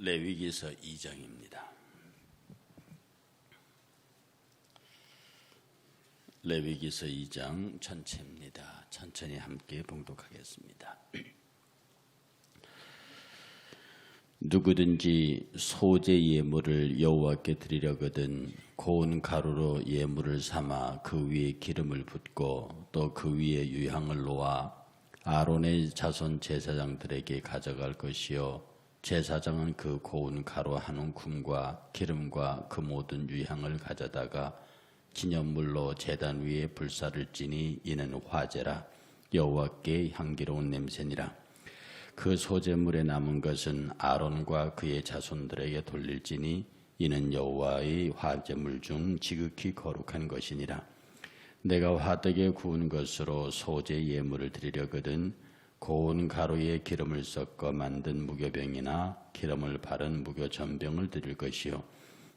레위기서 2장입니다. 레위기서 2장 전체입니다. 천천히 함께 봉독하겠습니다. 누구든지 소재 예물을 여호와께 드리려거든 고운 가루로 예물을 삼아 그 위에 기름을 붓고 또 그 위에 유향을 놓아 아론의 자손 제사장들에게 가져갈 것이요 제사장은 그 고운 가루 한 움큼과 기름과 그 모든 유향을 가져다가 기념물로 제단 위에 불사를 찌니 이는 화제라 여호와께 향기로운 냄새니라. 그 소재물에 남은 것은 아론과 그의 자손들에게 돌릴지니 이는 여호와의 화제물 중 지극히 거룩한 것이니라. 내가 화덕에 구운 것으로 소재 예물을 드리려거든 고운 가루에 기름을 섞어 만든 무교병이나 기름을 바른 무교전병을 드릴 것이요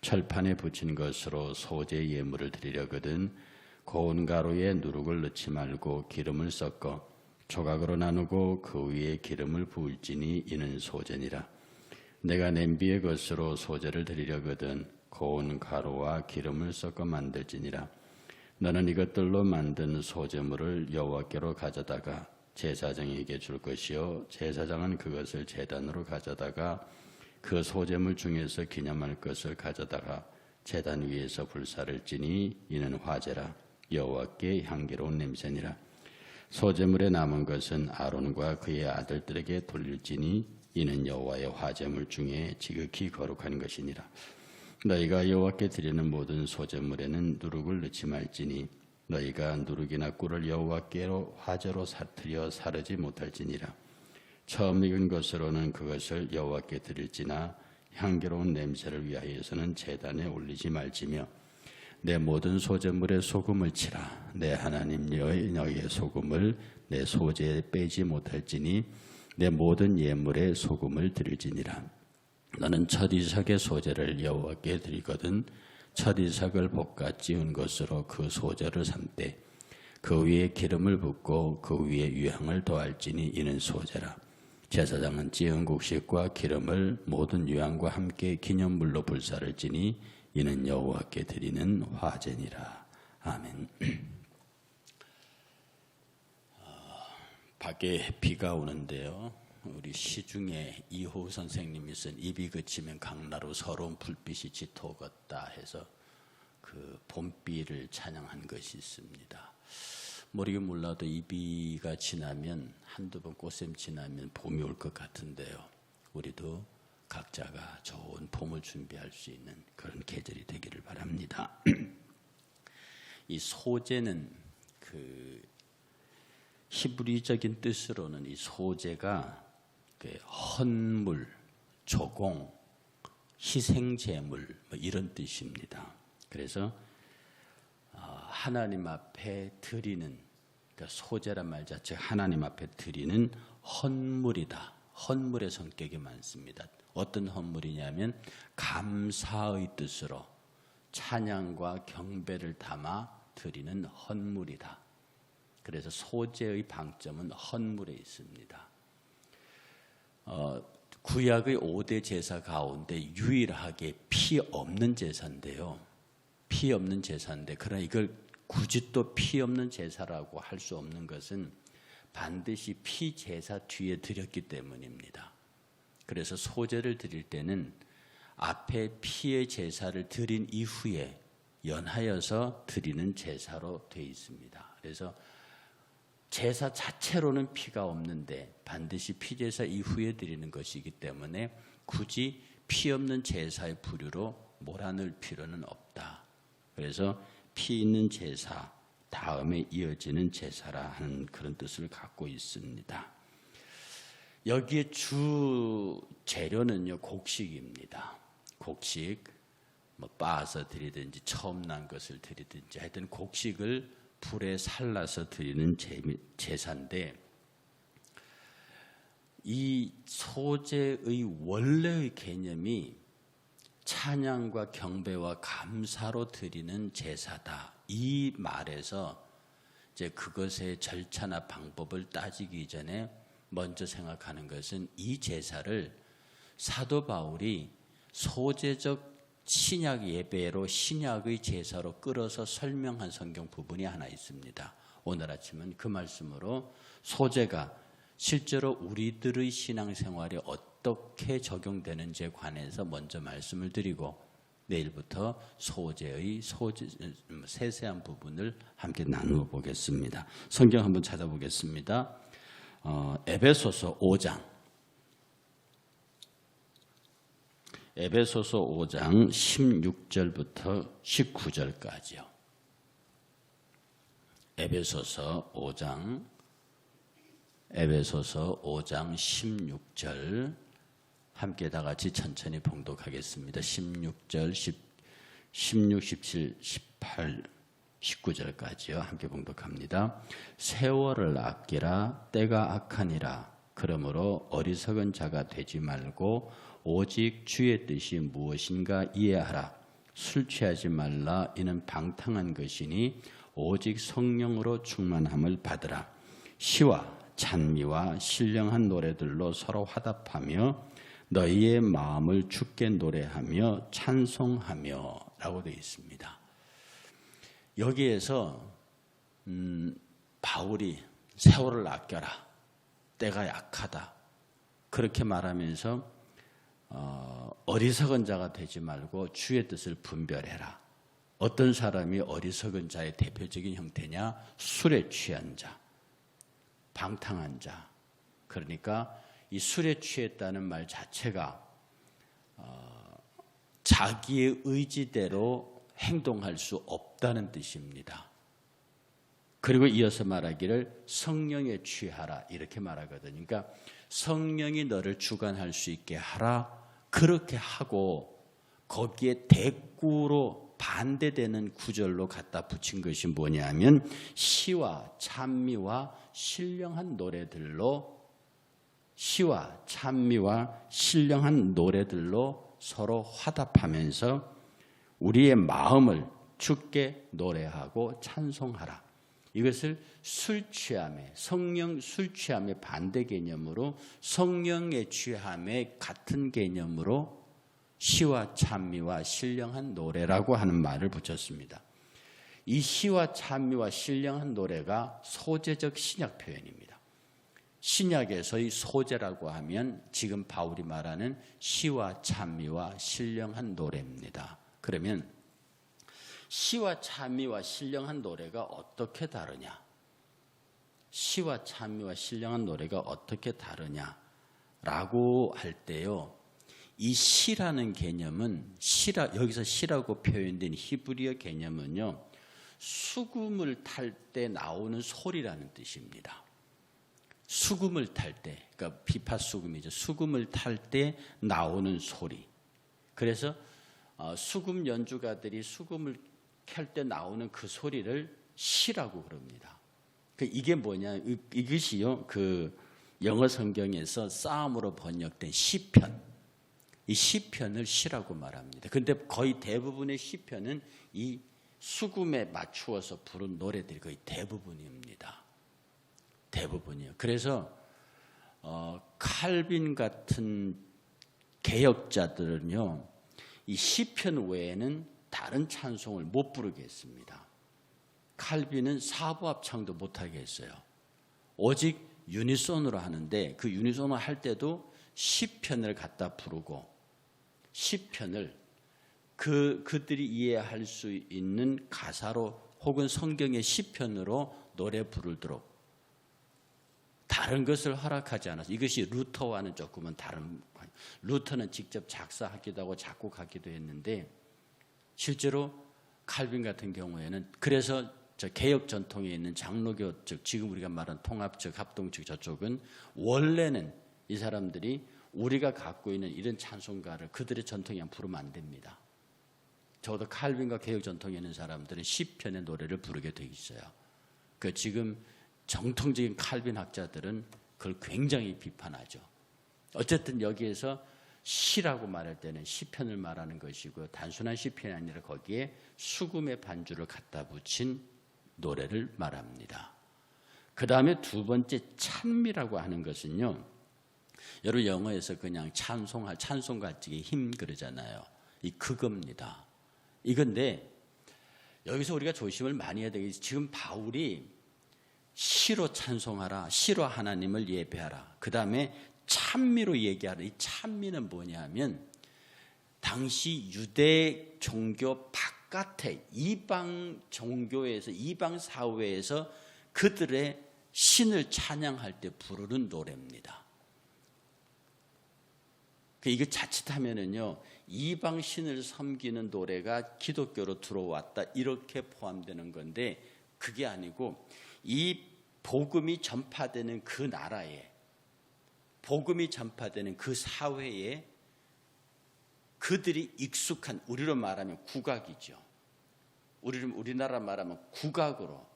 철판에 붙인 것으로 소재 예물을 드리려거든 고운 가루에 누룩을 넣지 말고 기름을 섞어 조각으로 나누고 그 위에 기름을 부을지니 이는 소재니라. 내가 냄비의 것으로 소재를 드리려거든 고운 가루와 기름을 섞어 만들지니라. 너는 이것들로 만든 소재물을 여호와께로 가져다가 제사장에게 줄 것이요 제사장은 그것을 제단으로 가져다가 그 소재물 중에서 기념할 것을 가져다가 제단 위에서 불사를 찌니 이는 화제라 여호와께 향기로운 냄새니라. 소재물에 남은 것은 아론과 그의 아들들에게 돌릴지니 이는 여호와의 화제물 중에 지극히 거룩한 것이니라. 너희가 여호와께 드리는 모든 소재물에는 누룩을 넣지 말지니 너희가 누룩이나 꿀을 여호와께로 화제로 사뜨려 사르지 못할지니라. 처음 익은 것으로는 그것을 여호와께 드릴지나 향기로운 냄새를 위하여서는 제단에 올리지 말지며 내 모든 소재물에 소금을 치라. 내 하나님 너희의 소금을 내 소재에 빼지 못할지니 내 모든 예물에 소금을 드릴지니라. 너는 첫 이삭의 소재를 여호와께 드리거든 첫 이삭을 볶아 찌운 것으로 그 소재를 삼되 그 위에 기름을 붓고 그 위에 유향을 더할지니 이는 소재라. 제사장은 찌은 곡식과 기름을 모든 유향과 함께 기념물로 불사를 찌니 이는 여호와께 드리는 화제니라. 아멘. 밖에 비가 오는데요. 우리 시중에 이호 선생님이 쓴 입이 그치면 강나루 서러운 불빛이 짙어오겠다 해서 그 봄비를 찬양한 것이 있습니다. 모르긴 몰라도 이 비가 지나면 한두 번 꽃샘 지나면 봄이 올 것 같은데요. 우리도 각자가 좋은 봄을 준비할 수 있는 그런 계절이 되기를 바랍니다. 이 소재는 그 히브리적인 뜻으로는 이 소재가 헌물, 조공, 희생제물 뭐 이런 뜻입니다. 그래서 하나님 앞에 드리는 그러니까 소재란 말 자체가 하나님 앞에 드리는 헌물이다. 헌물의 성격이 많습니다. 어떤 헌물이냐면 감사의 뜻으로 찬양과 경배를 담아 드리는 헌물이다. 그래서 소재의 방점은 헌물에 있습니다. 구약의 5대 제사 가운데 유일하게 피 없는 제사인데요. 피 없는 제사인데 그러나 이걸 굳이 또 피 없는 제사라고 할 수 없는 것은 반드시 피 제사 뒤에 드렸기 때문입니다. 그래서 소재를 드릴 때는 앞에 피의 제사를 드린 이후에 연하여서 드리는 제사로 되어 있습니다. 그래서 제사 자체로는 피가 없는데 반드시 피제사 이후에 드리는 것이기 때문에 굳이 피 없는 제사의 부류로 몰아넣을 필요는 없다. 그래서 피 있는 제사 다음에 이어지는 제사라 하는 그런 뜻을 갖고 있습니다. 여기에 주 재료는요 곡식입니다. 곡식 뭐 빻아서 드리든지 처음 난 것을 드리든지 하여튼 곡식을 불에 살라서 드리는 제사인데 이 소재의 원래의 개념이 찬양과 경배와 감사로 드리는 제사다. 이 말에서 이제 그것의 절차나 방법을 따지기 전에 먼저 생각하는 것은 이 제사를 사도 바울이 소재적 신약 예배로 신약의 제사로 끌어서 설명한 성경 부분이 하나 있습니다. 오늘 아침은 그 말씀으로 소재가 실제로 우리들의 신앙생활에 어떻게 적용되는지에 관해서 먼저 말씀을 드리고 내일부터 소재의 세세한 부분을 함께 나누어 보겠습니다. 성경 한번 찾아보겠습니다. 에베소서 5장. 에베소서 5장 16절부터 19절까지요. 에베소서 5장 16절 함께 다 같이 천천히 봉독하겠습니다. 16절, 16, 17, 18, 19절까지요. 함께 봉독합니다. 세월을 아끼라 때가 악하니라. 그러므로 어리석은 자가 되지 말고 오직 주의 뜻이 무엇인가 이해하라. 술 취하지 말라. 이는 방탕한 것이니 오직 성령으로 충만함을 받으라. 시와 찬미와 신령한 노래들로 서로 화답하며 너희의 마음을 주께 노래하며 찬송하며 라고 되어 있습니다. 여기에서 바울이 세월을 아껴라. 때가 약하다. 그렇게 말하면서 어리석은 자가 되지 말고 주의 뜻을 분별해라. 어떤 사람이 어리석은 자의 대표적인 형태냐? 술에 취한 자, 방탕한 자. 그러니까 이 술에 취했다는 말 자체가 자기의 의지대로 행동할 수 없다는 뜻입니다. 그리고 이어서 말하기를 성령에 취하라 이렇게 말하거든요. 그러니까 성령이 너를 주관할 수 있게 하라. 그렇게 하고 거기에 대꾸로 반대되는 구절로 갖다 붙인 것이 뭐냐면 시와 찬미와 신령한 노래들로 서로 화답하면서 우리의 마음을 주께 노래하고 찬송하라. 이것을 술 취함의 성령 술 취함의 반대 개념으로 성령의 취함의 같은 개념으로 시와 찬미와 신령한 노래라고 하는 말을 붙였습니다. 이 시와 찬미와 신령한 노래가 소재적 신약 표현입니다. 신약에서의 소재라고 하면 지금 바울이 말하는 시와 찬미와 신령한 노래입니다. 그러면 시와 찬미와 신령한 노래가 어떻게 다르냐? 시와 찬미와 신령한 노래가 어떻게 다르냐라고 할 때요. 이 시라는 개념은 여기서 시라고 표현된 히브리어 개념은요. 수금을 탈 때 나오는 소리라는 뜻입니다. 수금을 탈 때, 그러니까 비파 수금이죠. 수금을 탈 때 나오는 소리. 그래서 수금 연주가들이 수금을 켤 때 나오는 그 소리를 시라고 그럽니다. 이게 뭐냐? 이것이요. 그 영어 성경에서 싸움으로 번역된 시편. 이 시편을 시라고 말합니다. 그런데 거의 대부분의 시편은 이 수금에 맞추어서 부른 노래들이 거의 대부분입니다. 대부분이요. 그래서 칼빈 같은 개혁자들은요, 이 시편 외에는 다른 찬송을 못 부르게 했습니다. 칼빈은 사부 합창도 못하게 했어요. 오직 유니손으로 하는데 그 유니손으로 할 때도 시편을 갖다 부르고 시편을 그들이 이해할 수 있는 가사로 혹은 성경의 시편으로 노래 부르도록 다른 것을 허락하지 않아서 이것이 루터와는 조금은 다른. 루터는 직접 작사하기도 하고 작곡하기도 했는데 실제로 칼빈 같은 경우에는 그래서 저 개혁 전통에 있는 장로교 즉 지금 우리가 말하는 통합 즉 합동 즉 저쪽은 원래는 이 사람들이 우리가 갖고 있는 이런 찬송가를 그들의 전통에 부르면 안 됩니다. 적어도 칼빈과 개혁 전통에 있는 사람들은 시편의 노래를 부르게 돼 있어요. 그 지금 정통적인 칼빈 학자들은 그걸 굉장히 비판하죠. 어쨌든 여기에서 시라고 말할 때는 시편을 말하는 것이고 단순한 시편이 아니라 거기에 수금의 반주를 갖다 붙인 노래를 말합니다. 그 다음에 두 번째 찬미라고 하는 것은요. 여러분 영어에서 그냥 찬송가지기 힘 그러잖아요. 그겁니다. 이건데 여기서 우리가 조심을 많이 해야 되겠지. 지금 바울이 시로 찬송하라, 시로 하나님을 예배하라, 그 다음에 찬미로 얘기하라. 이 찬미는 뭐냐 하면 당시 유대 종교 바깥에 이방 종교에서, 이방 사회에서 그들의 신을 찬양할 때 부르는 노래입니다. 이게 자칫하면은요, 이방 신을 섬기는 노래가 기독교로 들어왔다 이렇게 포함되는 건데, 그게 아니고 이 복음이 전파되는 그 나라에, 복음이 전파되는 그 사회에 그들이 익숙한, 우리로 말하면 국악이죠. 우리나라 말하면 국악으로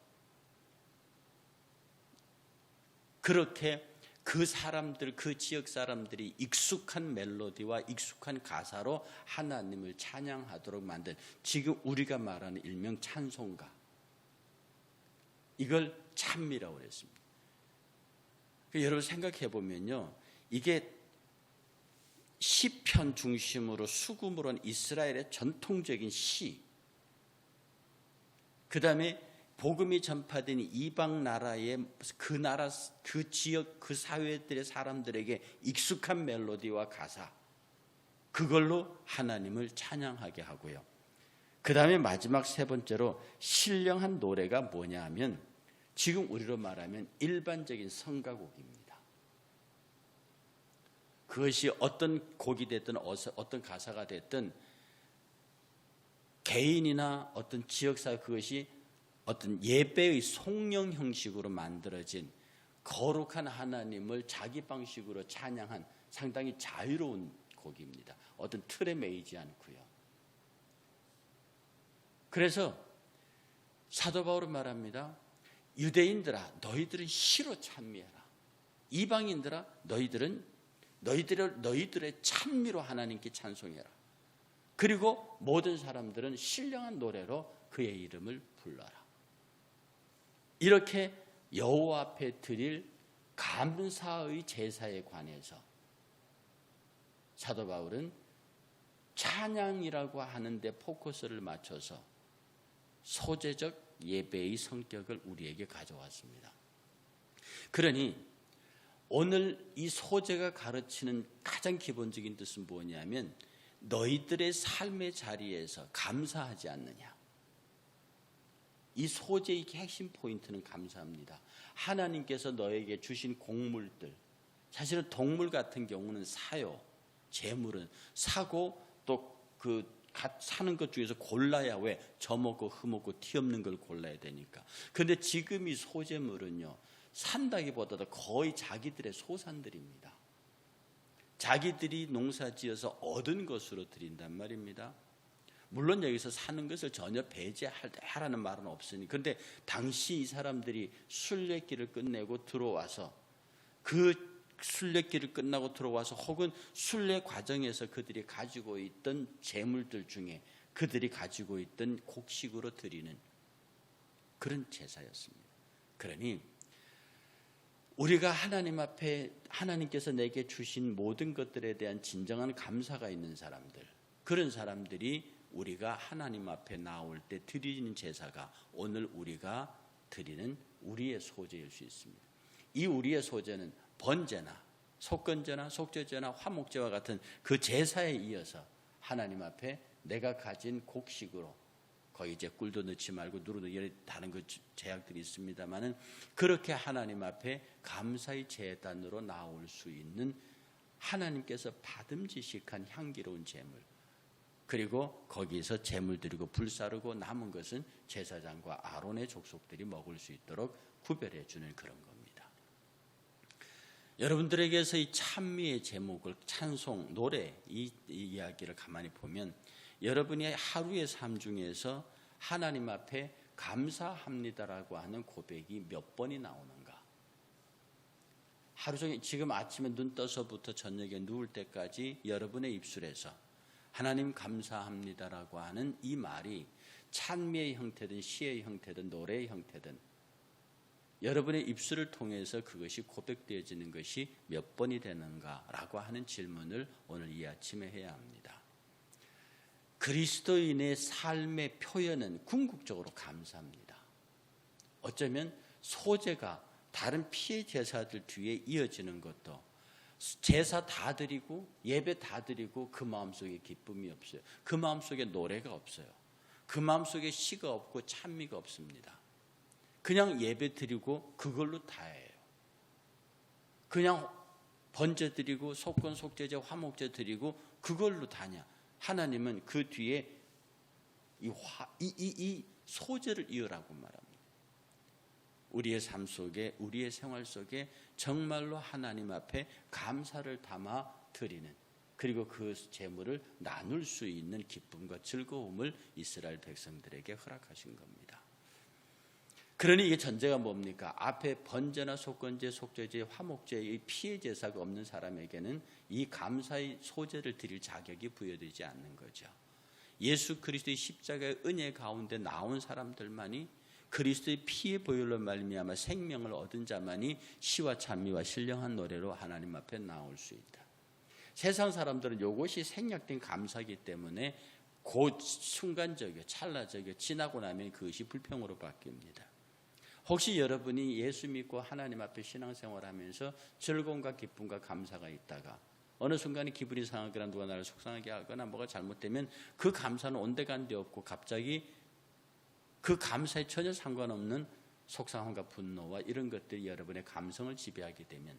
그렇게 그 사람들, 그 지역 사람들이 익숙한 멜로디와 익숙한 가사로 하나님을 찬양하도록 만든, 지금 우리가 말하는 일명 찬송가, 이걸 찬미라고 그랬습니다. 여러분 생각해 보면요, 이게 시편 중심으로 수금으로 한 이스라엘의 전통적인 시, 그 다음에 복음이 전파된 이방 나라의 그 나라, 그 지역, 그 사회들의 사람들에게 익숙한 멜로디와 가사, 그걸로 하나님을 찬양하게 하고요. 그 다음에 마지막 세 번째로 신령한 노래가 뭐냐 하면 지금 우리로 말하면 일반적인 성가곡입니다. 그것이 어떤 곡이 됐든 어떤 가사가 됐든 개인이나 어떤 지역사회, 그것이 어떤 예배의 송영 형식으로 만들어진 거룩한 하나님을 자기 방식으로 찬양한 상당히 자유로운 곡입니다. 어떤 틀에 매이지 않고요. 그래서 사도 바울은 말합니다. 유대인들아, 너희들은 시로 찬미해라. 이방인들아, 너희들의 찬미로 하나님께 찬송해라. 그리고 모든 사람들은 신령한 노래로 그의 이름을 불러라. 이렇게 여호와 앞에 드릴 감사의 제사에 관해서 사도 바울은 찬양이라고 하는데 포커스를 맞춰서 소재적 예배의 성격을 우리에게 가져왔습니다. 그러니 오늘 이 소재가 가르치는 가장 기본적인 뜻은 뭐냐면 너희들의 삶의 자리에서 감사하지 않느냐. 이 소재의 핵심 포인트는 감사합니다. 하나님께서 너에게 주신 곡물들, 사실은 동물 같은 경우는 사요, 재물은 사고 또 사는 것 중에서 골라야, 왜? 져먹고 흠없고 티 없는 걸 골라야 되니까. 그런데 지금 이 소재물은요, 산다기보다도 거의 자기들의 소산들입니다. 자기들이 농사지어서 얻은 것으로 드린단 말입니다. 물론 여기서 사는 것을 전혀 배제하라는 말은 없으니, 그런데 당시 이 사람들이 순례길을 끝내고 들어와서 그 순례길을 끝나고 들어와서 혹은 순례 과정에서 그들이 가지고 있던 재물들 중에 그들이 가지고 있던 곡식으로 드리는 그런 제사였습니다. 그러니 우리가 하나님 앞에 하나님께서 내게 주신 모든 것들에 대한 진정한 감사가 있는 사람들, 그런 사람들이 우리가 하나님 앞에 나올 때 드리는 제사가 오늘 우리가 드리는 우리의 소재일 수 있습니다. 이 우리의 소재는 번제나 속건제나 속죄제나 화목제와 같은 그 제사에 이어서 하나님 앞에 내가 가진 곡식으로, 거기 이제 꿀도 넣지 말고 누르도 여러 다른 그 제약들이 있습니다만은 그렇게 하나님 앞에 감사의 제단으로 나올 수 있는 하나님께서 받음직한 향기로운 제물, 그리고 거기서 제물 드리고 불 사르고 남은 것은 제사장과 아론의 족속들이 먹을 수 있도록 구별해 주는 그런 겁니다. 여러분들에게서 이 찬미의 제목을 찬송, 노래, 이 이야기를 가만히 보면 여러분이 하루의 삶 중에서 하나님 앞에 감사합니다라고 하는 고백이 몇 번이 나오는가? 하루 종일 지금 아침에 눈 떠서부터 저녁에 누울 때까지 여러분의 입술에서 하나님 감사합니다라고 하는 이 말이 찬미의 형태든 시의 형태든 노래의 형태든 여러분의 입술을 통해서 그것이 고백되어지는 것이 몇 번이 되는가라고 하는 질문을 오늘 이 아침에 해야 합니다. 그리스도인의 삶의 표현은 궁극적으로 감사합니다. 어쩌면 소제가 다른 피해 제사들 뒤에 이어지는 것도 제사 다 드리고 예배 다 드리고 그 마음속에 기쁨이 없어요. 그 마음속에 노래가 없어요. 그 마음속에 시가 없고 찬미가 없습니다. 그냥 예배 드리고 그걸로 다예요. 그냥 번제 드리고 속건 속죄제 화목제 드리고 그걸로 다냐. 하나님은 그 뒤에 이 소제를 이어라고 말합니다. 우리의 삶 속에 우리의 생활 속에 정말로 하나님 앞에 감사를 담아 드리는 그리고 그 제물을 나눌 수 있는 기쁨과 즐거움을 이스라엘 백성들에게 허락하신 겁니다. 그러니 이게 전제가 뭡니까? 앞에 번제나 속건제, 속죄제, 화목제의 피해 제사가 없는 사람에게는 이 감사의 소제를 드릴 자격이 부여되지 않는 거죠. 예수 그리스도의 십자가의 은혜 가운데 나온 사람들만이 그리스도의 피의 보혈로 말미암아 생명을 얻은 자만이 시와 찬미와 신령한 노래로 하나님 앞에 나올 수 있다. 세상 사람들은 이것이 생략된 감사이기 때문에 곧 순간적이요, 찰나적이요, 지나고 나면 그것이 불평으로 바뀝니다. 혹시 여러분이 예수 믿고 하나님 앞에 신앙생활하면서 즐거움과 기쁨과 감사가 있다가 어느 순간에 기분이 상하거나 누가 나를 속상하게 하거나 뭐가 잘못되면 그 감사는 온데간데 없고 갑자기 그 감사에 전혀 상관없는 속상함과 분노와 이런 것들이 여러분의 감성을 지배하게 되면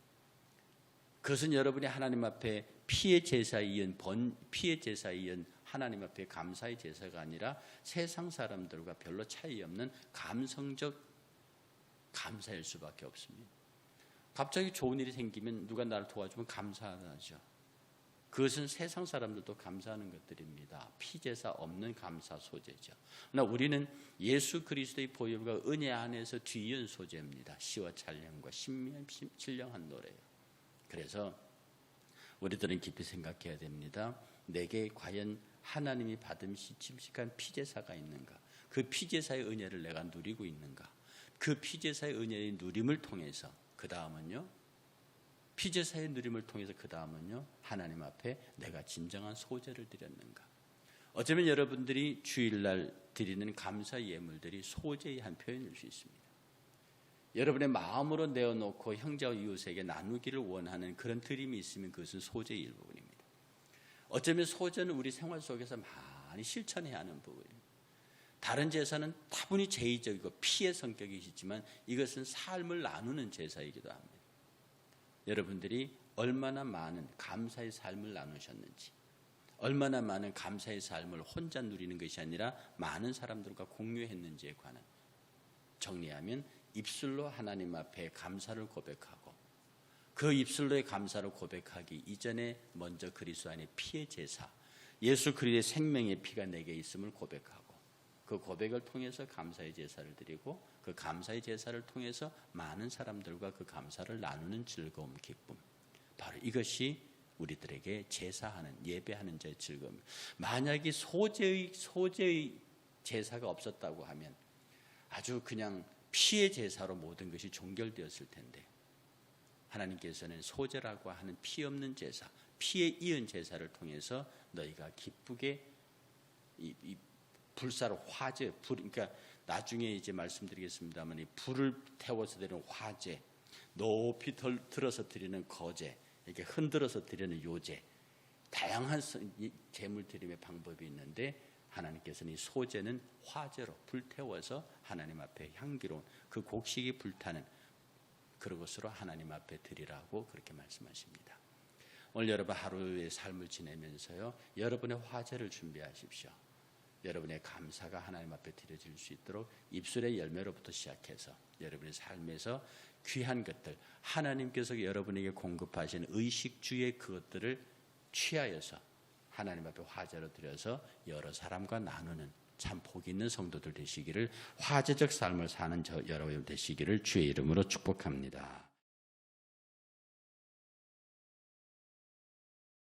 그것은 여러분이 하나님 앞에 피의 제사에 이은 하나님 앞에 감사의 제사가 아니라 세상 사람들과 별로 차이 없는 감성적 감사일 수밖에 없습니다. 갑자기 좋은 일이 생기면 누가 나를 도와주면 감사하죠. 그것은 세상 사람들도 감사하는 것들입니다. 피제사 없는 감사 소재죠. 그러나 우리는 예수 그리스도의 보혈과 은혜 안에서 뒤이은 소재입니다. 시와 찬양과 신령한 노래요. 그래서 우리들은 깊이 생각해야 됩니다. 내게 과연 하나님이 받으시 침식한 피제사가 있는가? 그 피제사의 은혜를 내가 누리고 있는가? 그 피제사의 은혜의 누림을 통해서 그 다음은요. 피제사의 누림을 통해서 그 다음은요. 하나님 앞에 내가 진정한 소제를 드렸는가. 어쩌면 여러분들이 주일날 드리는 감사 예물들이 소제의 한 표현일 수 있습니다. 여러분의 마음으로 내어놓고 형제와 이웃에게 나누기를 원하는 그런 드림이 있으면 그것은 소제의 일부분입니다. 어쩌면 소제는 우리 생활 속에서 많이 실천해야 하는 부분입니다. 다른 제사는 다분히 제의적이고 피의 성격이 있지만 이것은 삶을 나누는 제사이기도 합니다. 여러분들이 얼마나 많은 감사의 삶을 나누셨는지, 얼마나 많은 감사의 삶을 혼자 누리는 것이 아니라 많은 사람들과 공유했는지에 관한 정리하면 입술로 하나님 앞에 감사를 고백하고 그 입술로의 감사를 고백하기 이전에 먼저 그리스도 안에 피의 제사, 예수 그리스도의 생명의 피가 내게 있음을 고백하고 그 고백을 통해서 감사의 제사를 드리고 그 감사의 제사를 통해서 많은 사람들과 그 감사를 나누는 즐거움, 기쁨. 바로 이것이 우리들에게 제사하는, 예배하는 자의 즐거움입니다. 만약에 소제의 제사가 없었다고 하면 아주 그냥 피의 제사로 모든 것이 종결되었을 텐데 하나님께서는 소제라고 하는 피 없는 제사, 피에 이은 제사를 통해서 너희가 기쁘게 이 불사로 화제, 그러니까 나중에 이제 말씀드리겠습니다만 이 불을 태워서 드리는 화제, 높이 들어서 드리는 거제, 이렇게 흔들어서 드리는 요제, 다양한 제물 드림의 방법이 있는데 하나님께서는 이 소제는 화제로 불태워서 하나님 앞에 향기로운 그 곡식이 불타는 그런 것으로 하나님 앞에 드리라고 그렇게 말씀하십니다. 오늘 여러분 하루의 삶을 지내면서요, 여러분의 화제를 준비하십시오. 여러분의 감사가 하나님 앞에 드려질 수 있도록 입술의 열매로부터 시작해서 여러분의 삶에서 귀한 것들, 하나님께서 여러분에게 공급하신 의식주의 그것들을 취하여서 하나님 앞에 화제로 드려서 여러 사람과 나누는 참 복 있는 성도들 되시기를, 화제적 삶을 사는 저 여러분 되시기를 주의 이름으로 축복합니다.